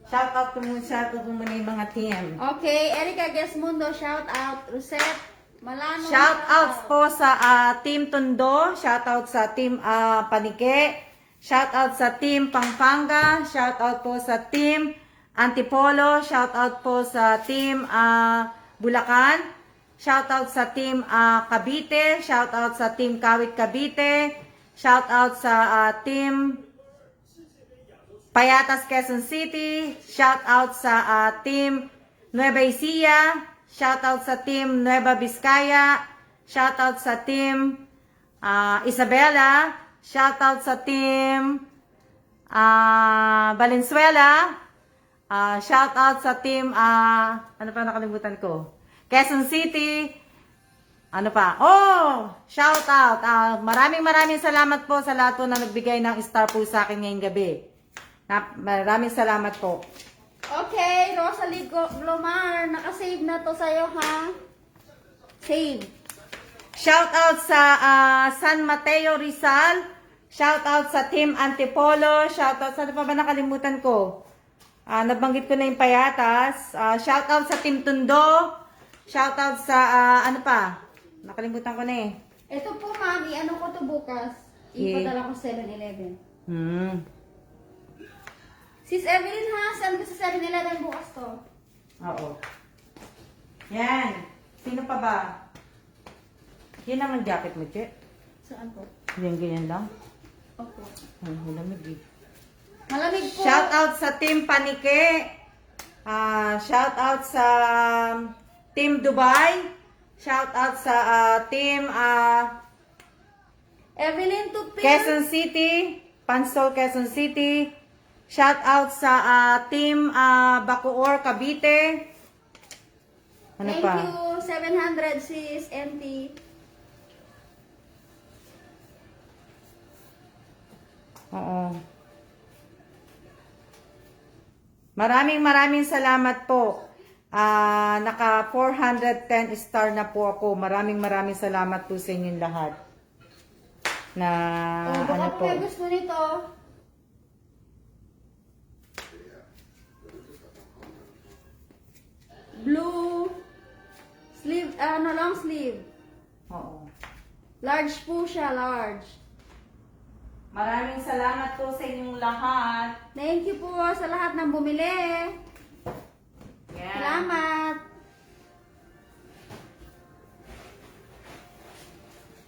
B: Shout out ko muna yung mga team.
A: Okay, Erica Gesmundo, shout out. Rosette Malano.
B: Shout out po sa Team Tondo, shout out sa Team Panike, shout out sa Team Pampanga, shout out po sa Team Antipolo, shout out po sa Team Bulacan, shout out sa Team Cavite, shout out sa Team Kawit Cavite, shout out sa Team Payatas Quezon City, shout out sa Team Nueva Ecija, shout out sa Team Nueva Vizcaya, shout out sa Team Isabela, shout out sa Team Valenzuela, shout out sa Team ano pa nakalimutan ko? Quezon City. Ano pa? Oh, shout out. Maraming salamat po sa lahat po na nagbigay ng star po sa akin ngayong gabi. Maraming salamat po.
A: Okay, Rosalie Glomar, nakasave na to sa'yo, ha? Save.
B: Shout out sa San Mateo Rizal. Shout out sa Team Antipolo. Shout out sa ano pa ba nakalimutan ko? Nabanggit ko na yung Payatas. Shout out sa Team Tondo. Shout out sa ano pa? Nakalimutan ko na eh.
A: Ito po, mami, ano ko to bukas? Ipadala ko sa 7-Eleven. Sis Evelyn, ha? Saan ko sa 7-Eleven bukas to?
B: Oo. Yan. Sino pa ba? Yan ang jacket mo, Che.
A: Saan po?
B: Ganyan lang.
A: Opo.
B: Ay, malamig eh.
A: Malamig po.
B: Shout out sa Team Panike. Shout out sa Team Dubai. Shout out sa Team
A: Evelyn Tupir.
B: Quezon City. Pansol, Quezon City. Shout out sa Team Bacoor, Cavite. Ano
A: Thank
B: pa?
A: you. 700 sis MT.
B: Oo. Maraming salamat po. Naka 410 star na po ako. Maraming salamat po sa inyong lahat. Na
A: Baka
B: ano
A: po
B: po.
A: may gusto nito. Blue sleeve, long sleeve.
B: Oo.
A: Large po siya, large.
B: Maraming salamat po sa inyong lahat.
A: Thank you po sa lahat ng bumili.
B: Yan.
A: Salamat.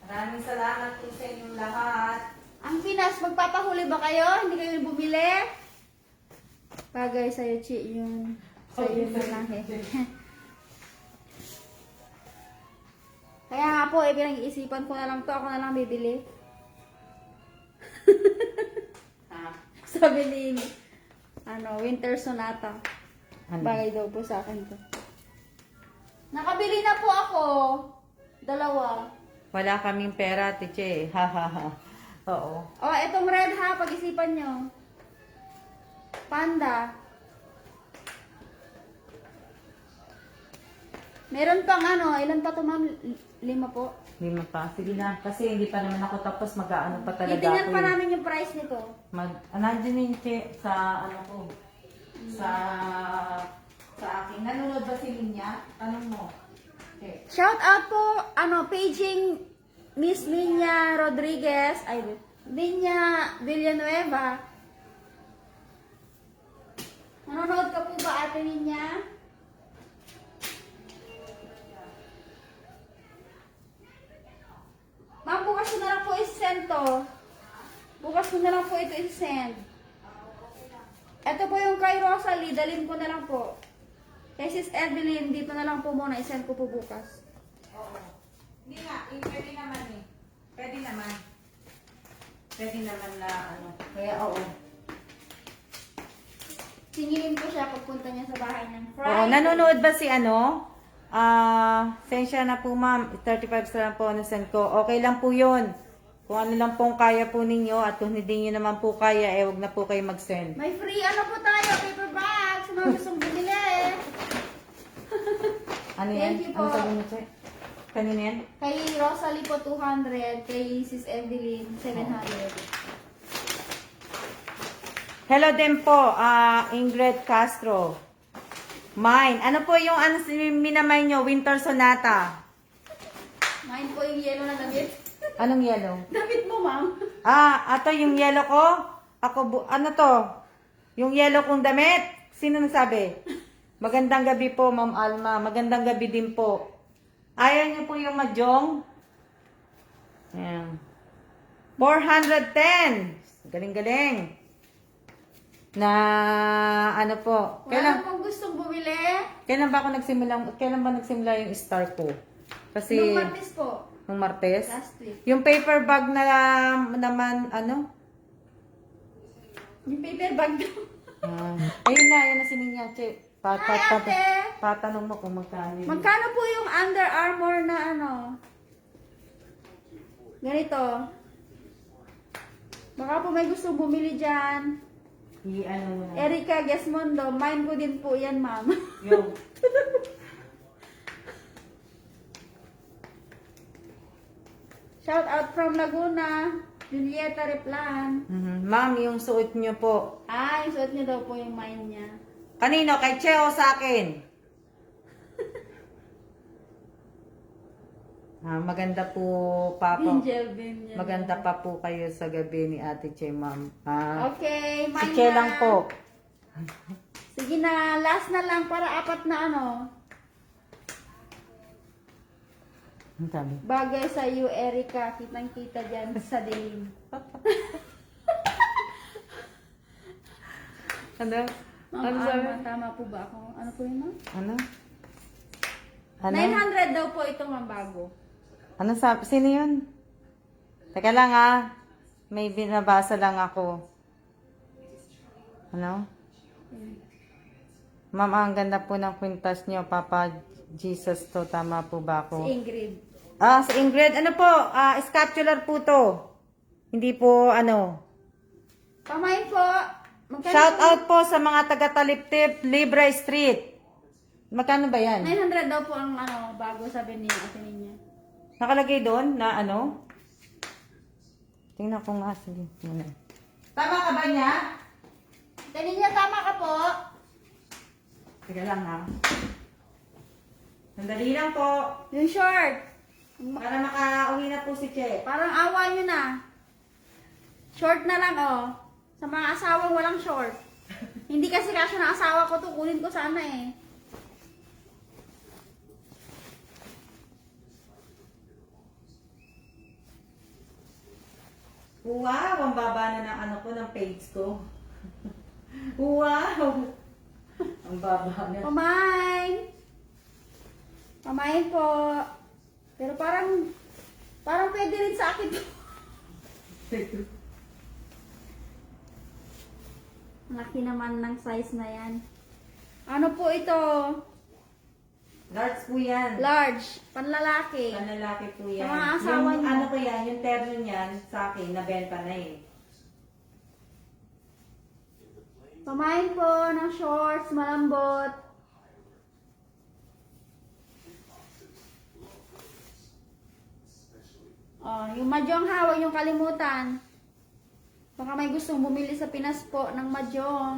B: Maraming salamat po sa inyong lahat.
A: Ang Pinas, magpapahuli ba kayo? Hindi kayo bumili? Bagay sa'yo, Chi, yun. Sa'yo yung lahi. Kaya nga po, pinag-iisipan ko na lang to. Ako na lang bibili. Sabi ni, Winter Sonata.
B: Ano?
A: Bagay daw po sa akin to. Nakabili na po ako. 2.
B: Wala kaming pera, tiche. Ha ha ha. Oo.
A: Oh, etong red ha, pag-isipan nyo. Panda. Meron pang ilan pa to ma'am? 5 po.
B: 5 pa. Sige na. Kasi hindi pa naman ako tapos mag-ano pa talaga
A: Titingnan
B: ako.
A: pa
B: eh.
A: namin yung price nito.
B: Nandiyan yung Che sa ano ko. Sa sa akin. Nanonood ba si Linya? Tanong mo. Okay.
A: Shout out po, paging Miss Linya Rodriguez, ay, Linya Villanueva. Nanonood ka po ba, Ate Linya? Ma'am, bukas ko na lang po i-send to. Bukas ko na lang po ito i-send. Ito po yung kay Rosalie, dalhin ko na lang po. Kay Sis Evelyn, dito na lang po muna, i-send ko po bukas.
B: Oo. Hindi nga, pwede naman eh. Pwede naman. Pwede naman na ano. Kaya oo.
A: Singilin ko siya pagpunta niya sa bahay ng
B: Oo,
A: Friday.
B: nanonood ba si ano? Sensya na po ma'am. 35 na lang po na-send ko. Okay lang po yun. Kung ano lang pong kaya po ninyo at kung hindi nyo naman po kaya, wag na po kayo mag-send.
A: May free ano po tayo, paper bag, sa mga gustong bumili.
B: Ano
A: Thank
B: yan?
A: you
B: Ano
A: po.
B: sabi mo, Che? Kanina yan?
A: Kay Rosalie po 200, kay Sis Evelyn 700.
B: Hello din po, Ingrid Castro. Mine. Ano po yung minamay nyo? Winter Sonata.
A: Mine po yung yellow na damit.
B: Anong yellow?
A: Damit mo, ma'am.
B: Ato yung yellow ko. Ano to? Yung yellow kong damit? Sino nagsabi? Magandang gabi po, Ma'am Alma. Magandang gabi din po. Ayaw niyo po yung mahjong? Ayan. 410. Galing-galing. Na ano po?
A: Wala pong gustong bumili.
B: Kailan ba nagsimula yung star ko? Kasi
A: Nung Martes po.
B: nung Martes.
A: Last week.
B: Yung paper bag na naman ano?
A: Yung paper bag daw.
B: Ayun na si Ninya, Che.
A: Hi, ate.
B: Patanong mo kung magkano yun.
A: Magkano po yung Under Armour na ano? Ganito. Baka po may gustong bumili dyan.
B: I-ano mo na.
A: Erica Gesmondo, mine ko din po yan, ma'am.
B: Yung.
A: Shout out from Laguna, Julieta Replan.
B: Ma'am, yung suot niyo po.
A: Yung suot niya daw po yung mine niya.
B: Kanino? Kay Che o sa akin? Maganda po, Papa.
A: Angel Bin.
B: Maganda pa po kayo sa gabi ni Ate Che, ma'am.
A: Okay,
B: Si
A: mine
B: Che
A: na.
B: lang po.
A: Sige na, last na lang para apat na ano.
B: Ang sabi?
A: Bagay sa iyo, Erica. Kitang-kita dyan sa dilim.
B: Ano?
A: Ma'am
B: Ano sabi?
A: Alma, tama po ba ako? Ano po yun, ma'am?
B: Ano? Ano?
A: 900 daw po itong ang bago.
B: Ano sabi? Sino yun? Teka lang may binabasa lang ako. Ano? Ma'am, ang ganda po ng kwintas niyo, Papa Jesus to. Tama po ba
A: Si
B: ako?
A: Ingrid.
B: Si Ingrid. Ano po? Scapular po to. Hindi po, ano.
A: Pamain po. Magkano
B: Shout
A: po?
B: out po sa mga taga-Taliptip, Libra Street. Magkano ba yan?
A: 900 daw po ang ano, bago sabi niya, ate niya.
B: Nakalagay doon na ano? Tingnan ko nga. Sige. Tama ka ba niya?
A: Ate niya, tama ka po.
B: Sige lang Sandali lang po.
A: Yung short.
B: Para makauwi na po si Che.
A: Parang awa nyo na. Short na lang, oh. Sa mga asawang walang short. Hindi kasi kasya ng asawa ko to. Kunin ko sana eh.
B: Wow! Ang baba na ng ano ko, ng page ko. Wow! Ang baba na.
A: Pamain. Pamain po. Pero parang pwede rin sa akin to. Laki naman ng size na yan. Ano po ito?
B: Large po yan.
A: Large. Panlalaki.
B: Panlalaki po yan.
A: Sa mga asawa
B: yung
A: niyo.
B: ano ko yan, yung terno niyan sa akin, nabenta na eh.
A: Pamain po ng shorts, malambot. Yung mahjong ha, huwag yung kalimutan. Baka may gustong bumili sa Pinas po ng mahjong.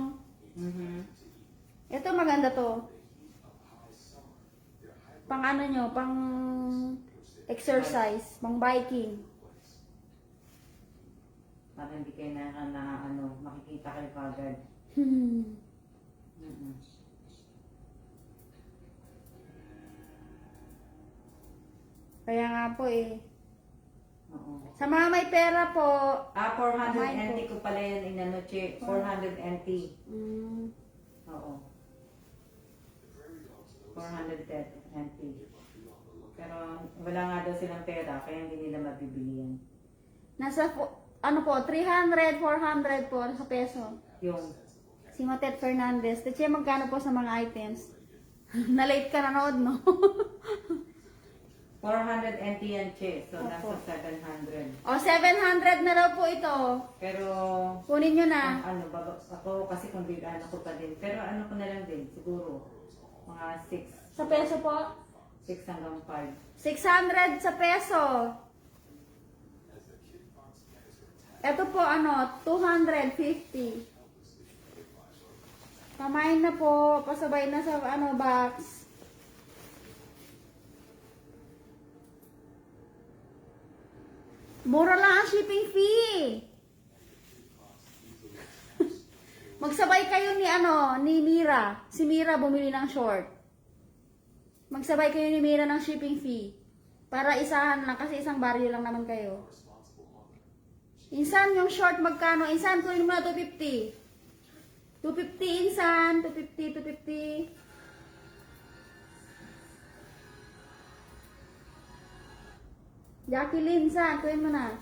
A: Ito maganda to. pang ano nyo, pang exercise, pang biking.
B: Para hindi kayo makikita kayo kagad.
A: Hmm.
B: Mm-mm.
A: Kaya nga po eh.
B: Oo.
A: Sa mga may pera po,
B: 400
A: Kumain
B: NT ko pala yan inano, che. 400 NT.
A: mm,
B: Oo. 410 NT. Pero wala nga daw silang pera, kaya hindi nila mabibili yan.
A: nasa ano po, 300, 400 po sa peso.
B: Yung,
A: Si Matet Fernandez. Teche, magkano po sa mga items? Na-late ka nanood, no?
B: 400 NT yan, che. So,
A: Opo.
B: nasa 700.
A: O, 700 na daw po ito.
B: Pero,
A: Kunin nyo na.
B: ako kasi kung bigyan ko pa din. Pero ano ko na lang din, siguro, mga 6.
A: Sa peso po?
B: 6 hanggang 5.
A: 600 sa peso. Ito po, 250. Pamain na po. Pasabay na sa box. Mura lang ang shipping fee. Magsabay kayo ni Mira. Si Mira bumili ng short. Magsabay kayo ni Mira ng shipping fee. Para isahan lang kasi isang baryo lang naman kayo. Insan, yung short magkano? Insan, kunin mo na 250. 250 insan. 250, 250. Jacqueline, insan, kunin mo na.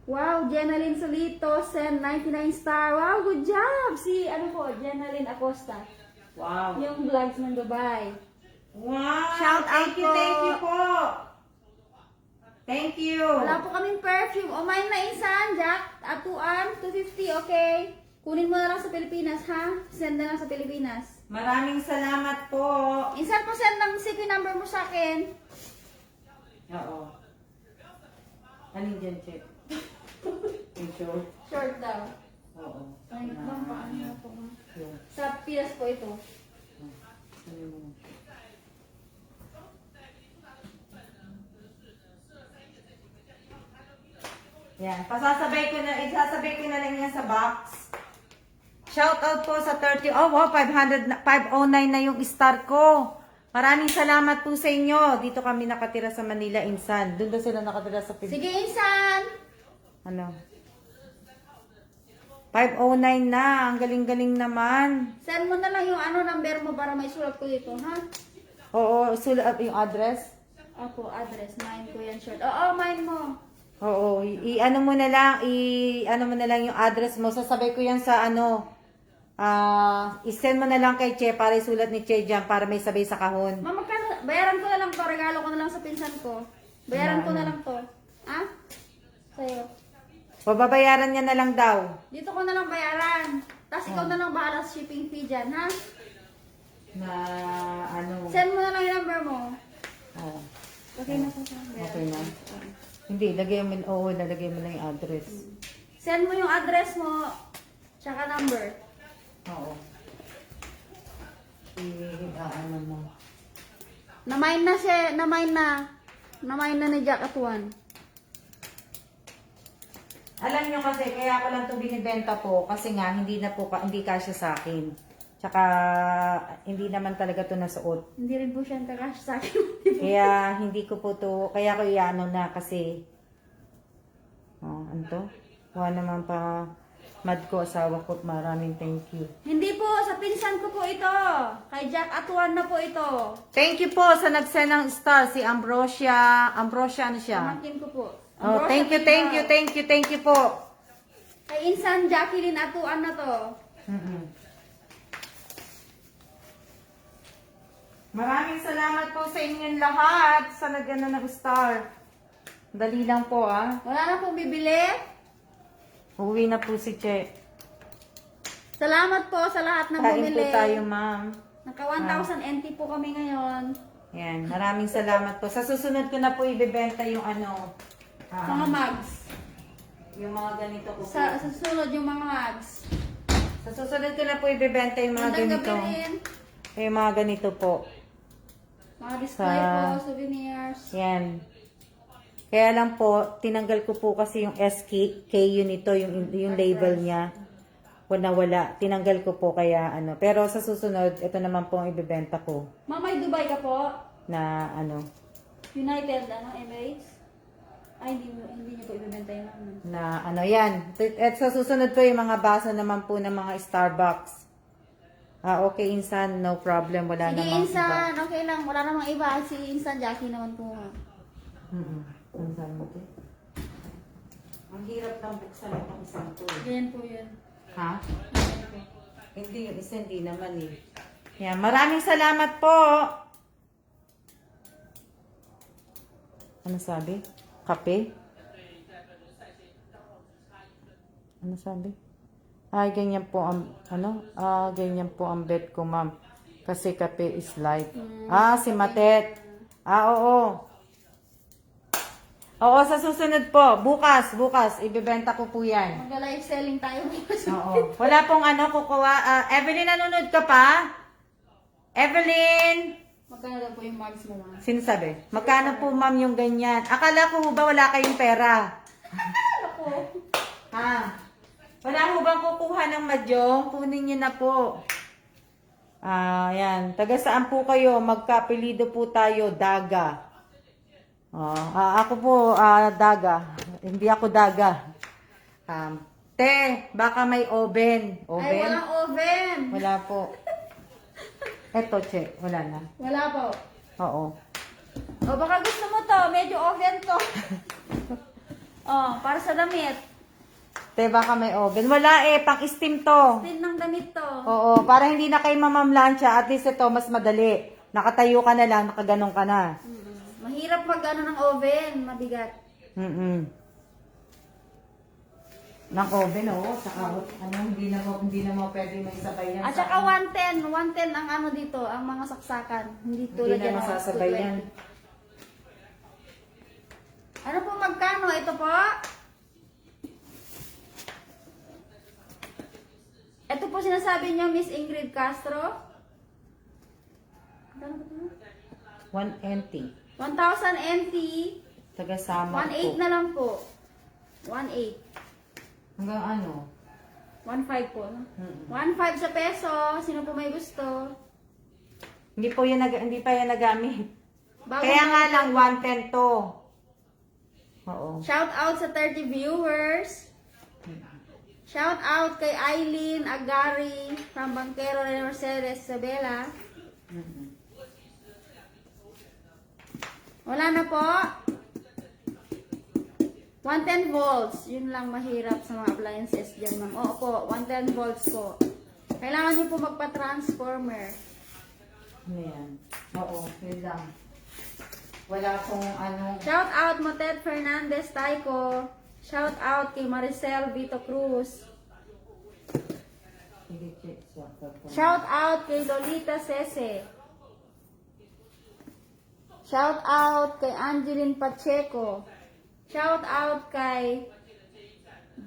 A: Wow, Jenaline Solito, send 99 star. Wow, good job! Si, Jenaline Acosta.
B: Wow!
A: Yung vlogs ng Dubai.
B: Wow!
A: Shout out
B: Thank you
A: po.
B: po! Thank you!
A: Wala po kaming perfume. O, may na insan, Jack. Atuan, 250, okay? Kunin mo na lang sa Pilipinas, ha? Send na lang sa Pilipinas.
B: Maraming salamat po!
A: Insan po, send ng CQ number mo sa akin.
B: Oo. Alin dyan, check? Yung short?
A: Short daw.
B: Oo.
A: Ay, ma'am, paano na po, ma'am?
B: Yung,
A: Sa Pilas po ito.
B: ano mo? Yan, isasabay ko na lang yan sa box. Shout out po sa 30, oh wow, 509 na yung star ko. Maraming salamat po sa inyo. Dito kami nakatira sa Manila, Insan. Doon daw sila nakatira sa Pilipinas.
A: Sige, insan!
B: Ano? 509 na. Ang galing-galing naman.
A: Send mo na lang yung number mo para may sulat ko dito, ha?
B: Oo, sulat yung address.
A: Opo, address. Mine ko yan, short. Oo, mine mo.
B: Oo, i-ano mo na lang, yung address mo. Sasabay ko yan sa i-send mo na lang kay Che para isulat ni Che dyan para may sabay sa kahon.
A: Mama, bayaran ko na lang to. Regalo ko na lang sa pinsan ko. Bayaran ko na lang to. Ha? Sa'yo.
B: Babayaran niya na lang daw.
A: Dito ko na lang bayaran. Tapos ikaw na lang bahala sa shipping fee dyan, ha?
B: Na
A: Send mo na lang yung number mo.
B: Oo.
A: Okay na po sa
B: Okay na. Hindi, lalagay mo na yung address.
A: Send mo yung address mo, tsaka number.
B: Oo. Ano mo.
A: Namain na siya, namain na ni Jack Atuan.
B: Alam nyo kasi, kaya ko lang ito binibenta po kasi nga hindi kasya sa akin. Tsaka hindi naman talaga ito nasuot.
A: Hindi rin po siya kakash sa akin.
B: Kaya hindi ko po to, kaya ko iano na kasi ano to? Wala naman pa mad ko, asawa ko, maraming thank you.
A: Hindi po, sa pinsan ko po ito. Kay Jack Atuan na po ito.
B: Thank you po sa nag-send ng star, si Ambrosia ano siya?
A: Pamangkin ko po.
B: Oh,
A: Ambrosia
B: thank you po.
A: Kay Insan Jacqueline Atuan na to.
B: Maraming salamat po sa inyong lahat sa nag-ano ng star. Dali lang po
A: Wala na pong bibili.
B: Uwi na po si Che.
A: Salamat po sa lahat na
B: Kain
A: bumili.
B: po tayo, ma'am.
A: Naka 1,000 NT po kami ngayon.
B: Yan, maraming salamat po. Sa susunod ko na po ibebenta yung
A: Mga mugs.
B: yung mga ganito po.
A: Sa susunod yung mga mugs.
B: Sa susunod ko na po ibebenta yung mga
A: Magandang
B: ganito.
A: gabi rin.
B: Yung mga ganito po.
A: Mga display po, souvenirs.
B: Yan. Kaya lang po, tinanggal ko po kasi yung SKU nito, yung label niya. Wala. Tinanggal ko po kaya ano. Pero sa susunod, ito naman po ang ibebenta ko
A: Ma'am, may Dubai ka po?
B: na ano,
A: United, Emirates? Ay, hindi niyo po ibibenta yun.
B: na ano yan. At sa susunod po yung mga baso naman po ng mga Starbucks. Okay, Insan, no problem. Wala
A: Sige,
B: namang
A: Insan, okay lang. Wala namang iba. Si Insan Jackie naman po.
B: Ang saan mo ito? Ang hirap lang buksan itong isang to.
A: Ganyan po yun.
B: Ha? Hindi, yung isa hindi naman eh. Yan, maraming salamat po. Ano sabi? Kape? Ano sabi? Ay, ganyan po ang, ganyan po ang bet ko, ma'am. Kasi kape is life. Si Matet. Oo. Oo, sa susunod po. Bukas, ibebenta ko po yan.
A: Mag-live selling tayo.
B: Oo. Wala pong kukuha. Evelyn, nanonood ka pa? Evelyn!
A: Magkano daw po yung mugs mo, ma'am?
B: Sino sabi? Magkano po, ma'am, yung ganyan? Akala ko ba wala kayong pera?
A: Ako.
B: Wala mo bang kukuha ng madyong? Kunin niyo na po. Yan. Taga saan po kayo? Magkapilido po tayo, Daga. Ako po, Daga. Hindi ako Daga. Baka may oven.
A: Ay, walang oven.
B: Wala po. Eto, che. Wala na.
A: Wala po.
B: Oo.
A: O, baka gusto mo to. Medyo oven to. Para sa damit.
B: Baka may oven. Wala pang-steam to.
A: Steam ng damit to.
B: Oo, para hindi na kayo mamamlansya. At least ito, mas madali. Nakatayo ka na lang, nakaganong ka na.
A: Mahirap mag-ano ng oven. Mabigat.
B: Ng oven, saka hindi na mo pwede may sabay yan.
A: At saka 110. 110 ang ano dito, ang mga saksakan. Hindi tulad
B: Hindi na
A: yan.
B: masasabay yan.
A: Ano po magkano? Ito po? Ito po sinasabi niyo, Miss Ingrid Castro. Magkano ba ito?
B: 180.
A: 1,000 NT.
B: Taga-sama
A: 1,800
B: po.
A: na lang po. 1,800.
B: Hanggang ano?
A: 1,500 po. No? 1,500 sa peso. Sino po may gusto?
B: Hindi pa yan nagamit.
A: Bago
B: Kaya
A: po-
B: nga lang 110 to. Oo.
A: Shout out sa 30 viewers. Shout out kay Eileen Agari from Banquero de Mercedes, Isabela. Wala na po. 110 volts. Yun lang mahirap sa mga appliances dyan, ma'am. Oo po, 110 volts po. Kailangan nyo po magpa-transformer.
B: Ano yan? Oo, yun lang. Wala pong
A: Shout out Motet Fernandez Taiko. Shout out kay Maricel Vito Cruz. Shout out kay Lolita Sese. Shout out kay Angeline Pacheco. Shout out kay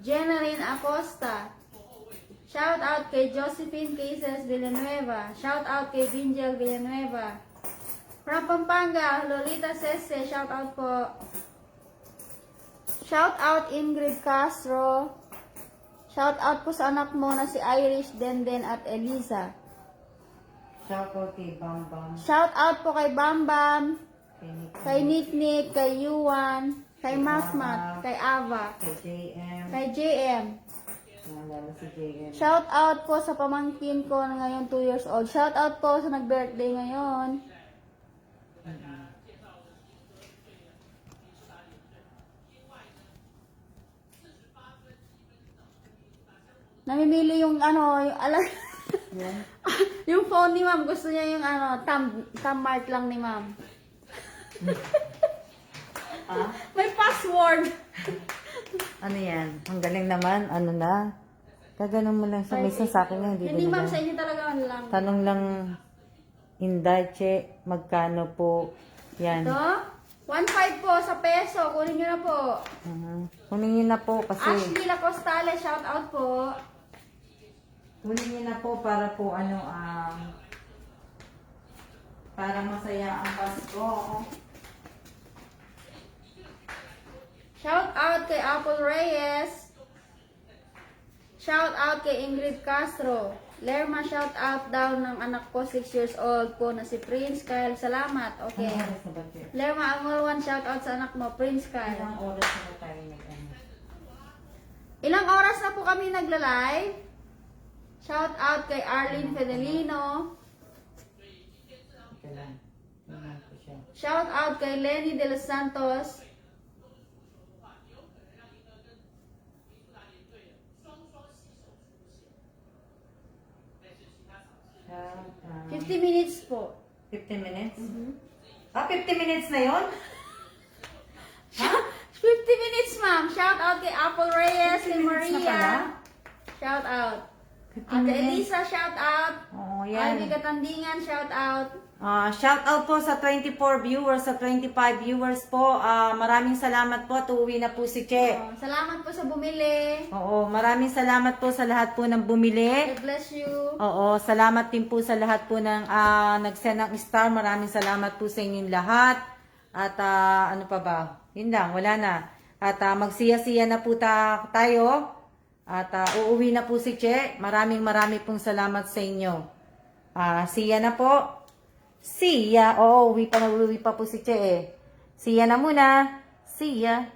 A: Jenarin Acosta. Shout out kay Josephine Cases Villanueva. Shout out kay Vinjel Villanueva. From Pampanga, Lolita Sese, shout out po. Shout out Ingrid Castro. Shout out po sa anak mo na si Irish, Denden at Eliza.
B: Shout out kay Bam Bam.
A: Shout out po kay Bam Bam,
B: Kay
A: kay
B: Nick.
A: Nick, kay Yuan, kay Matmat, kay Ava,
B: Kay JM.
A: kay JM.
B: Naalala si JM.
A: Shout out po sa pamangkin ko na ngayon 2 years old. Shout out po sa nag-birthday ngayon. Namimili yung
B: Yan.
A: yung phone ni ma'am. Gusto niya yung thumb mark lang ni ma'am. May password.
B: Ano yan? Ang galing naman. Ano na? Kaganon mo lang sa mesa sa akin nga.
A: Hindi ma'am,
B: ba
A: sa inyo talaga lang.
B: Tanong lang, Inday, che, magkano po? Yan.
A: Ito? 1,500 po sa peso. Kunin nyo na po.
B: Kunin niyo na po kasi.
A: Ashley Lacostale, shout out po.
B: Kunin niyo na po para po Para masaya ang Pasko.
A: Shout out kay Apple Reyes. Shout out kay Ingrid Castro. Lerma, shout out daw ng anak ko, 6 years old po na si Prince Kyle. Salamat. Okay.
B: Anong oras na ba, Che?
A: Lerma Almolwan, shout out sa anak mo, Prince Kyle.
B: Ilang oras na ba tayo nag-ano?
A: Ilang oras na po kami nagla-live? Shout out kay Arlene Fedelino.
B: Ito lang. Tingnan ko siya.
A: Shout out kay Lenny De Los Santos.
B: Shout out.
A: 50 minutes po.
B: 15 minutes? 50 minutes na yon?
A: 50 minutes, ma'am. Shout out kay Apple Reyes, kay
B: 50 minutes na pala?
A: Maria. Shout out.
B: 15
A: Ate
B: minutes?
A: Elisa, shout out.
B: Oo,
A: Ay,
B: yan.
A: may katandingan, shout out.
B: Shout out po sa 24 viewers, sa 25 viewers po. Maraming salamat po at uuwi na po si Che.
A: Oh, salamat po sa bumili.
B: Oo, maraming salamat po sa lahat po ng bumili.
A: God bless you.
B: Oo, salamat din po sa lahat po ng nag-send ng star. Maraming salamat po sa inyong lahat. At ano pa ba? Yun lang, wala na. At magsiya-siya na po tayo. At uuwi na po si Che. Maraming pong salamat sa inyo. Siya na po. Siya. Oo, uwi pa po si Che eh. Siya na muna. Siya.